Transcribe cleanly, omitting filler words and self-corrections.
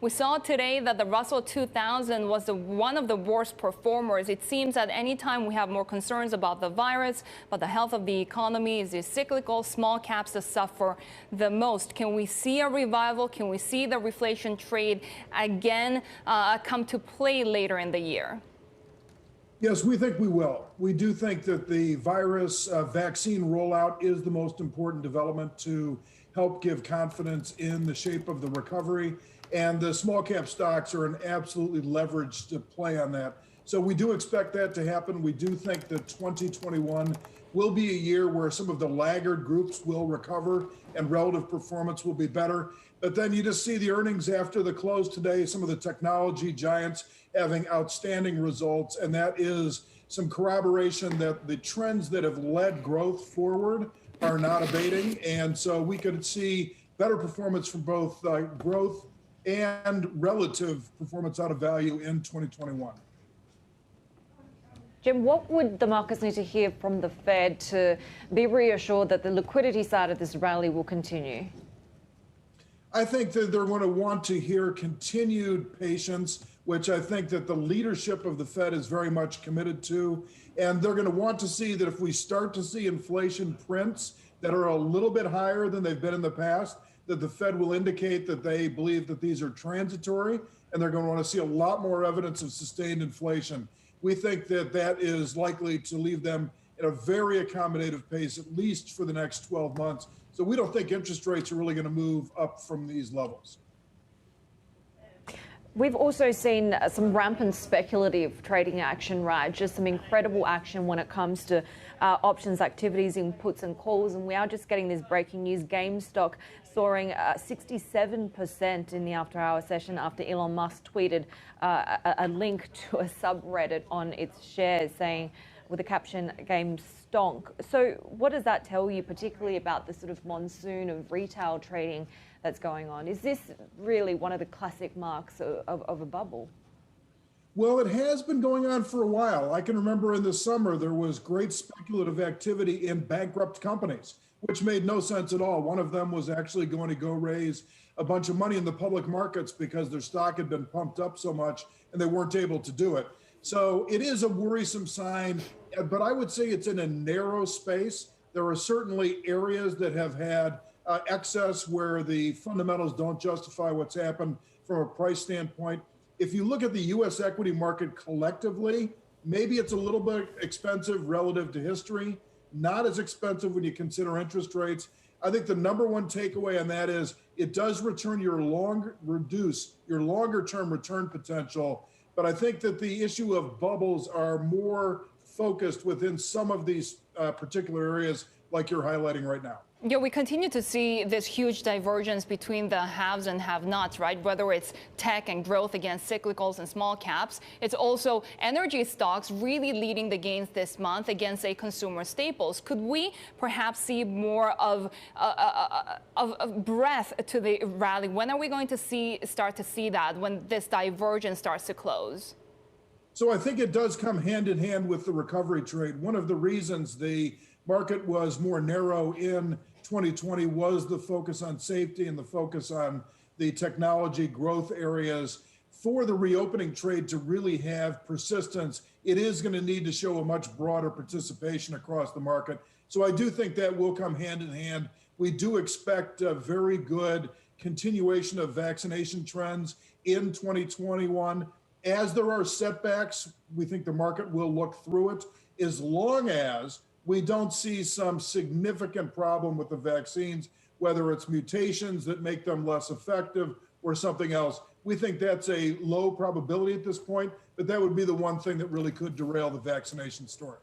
We saw today that the Russell 2000 was one of the worst performers. It seems that anytime we have more concerns about the virus, about the health of the economy, is the cyclical small caps that suffer the most. Can we see a revival? Can we see the reflation trade again come to play later in the year? Yes, we think we will. We do think that the virus vaccine rollout is the most important development to help give confidence in the shape of the recovery. And the small cap stocks are an absolutely leveraged play on that. So we do expect that to happen. We do think that 2021 will be a year where some of the laggard groups will recover and relative performance will be better. But then you just see the earnings after the close today, some of the technology giants having outstanding results. And that is some corroboration that the trends that have led growth forward are not abating. And so we could see better performance from both growth and relative performance out of value in 2021. Jim, what would the markets need to hear from the Fed to be reassured that the liquidity side of this rally will continue? I think that they're going to want to hear continued patience, which I think that the leadership of the Fed is very much committed to. And they're going to want to see that if we start to see inflation prints that are a little bit higher than they've been in the past, that the Fed will indicate that they believe that these are transitory, and they're going to want to see a lot more evidence of sustained inflation. We think that that is likely to leave them at a very accommodative pace, at least for the next 12 months. So we don't think interest rates are really going to move up from these levels. We've also seen some rampant speculative trading action, right? Just some incredible action when it comes to options activities in puts and calls. And we are just getting this breaking news. GameStop soaring 67% in the after-hour session after Elon Musk tweeted a link to a subreddit on its shares saying, with the caption, "Game stonk." So what does that tell you, particularly about the sort of monsoon of retail trading that's going on? Is this really one of the classic marks of a bubble? Well, it has been going on for a while. I can remember in the summer, there was great speculative activity in bankrupt companies, which made no sense at all. One of them was actually going to go raise a bunch of money in the public markets because their stock had been pumped up so much and they weren't able to do it. So it is a worrisome sign, but I would say it's in a narrow space. There are certainly areas that have had excess where the fundamentals don't justify what's happened from a price standpoint. If you look at the U.S. equity market collectively, maybe it's a little bit expensive relative to history, not as expensive when you consider interest rates. I think the number one takeaway on that is it does reduce your longer term return potential. But I think that the issue of bubbles are more focused within some of these particular areas like you're highlighting right now. Yeah, we continue to see this huge divergence between the haves and have-nots, right? Whether it's tech and growth against cyclicals and small caps. It's also energy stocks really leading the gains this month against consumer staples. Could we perhaps see more of breadth to the rally? When are we going to start to see that, when this divergence starts to close? So I think it does come hand in hand with the recovery trade. One of the reasons the market was more narrow in 2020 was the focus on safety and the focus on the technology growth areas. For the reopening trade to really have persistence, it is going to need to show a much broader participation across the market. So I do think that will come hand in hand. We do expect a very good continuation of vaccination trends in 2021. As there are setbacks, we think the market will look through it, as long as we don't see some significant problem with the vaccines, whether it's mutations that make them less effective or something else. We think that's a low probability at this point, but that would be the one thing that really could derail the vaccination story.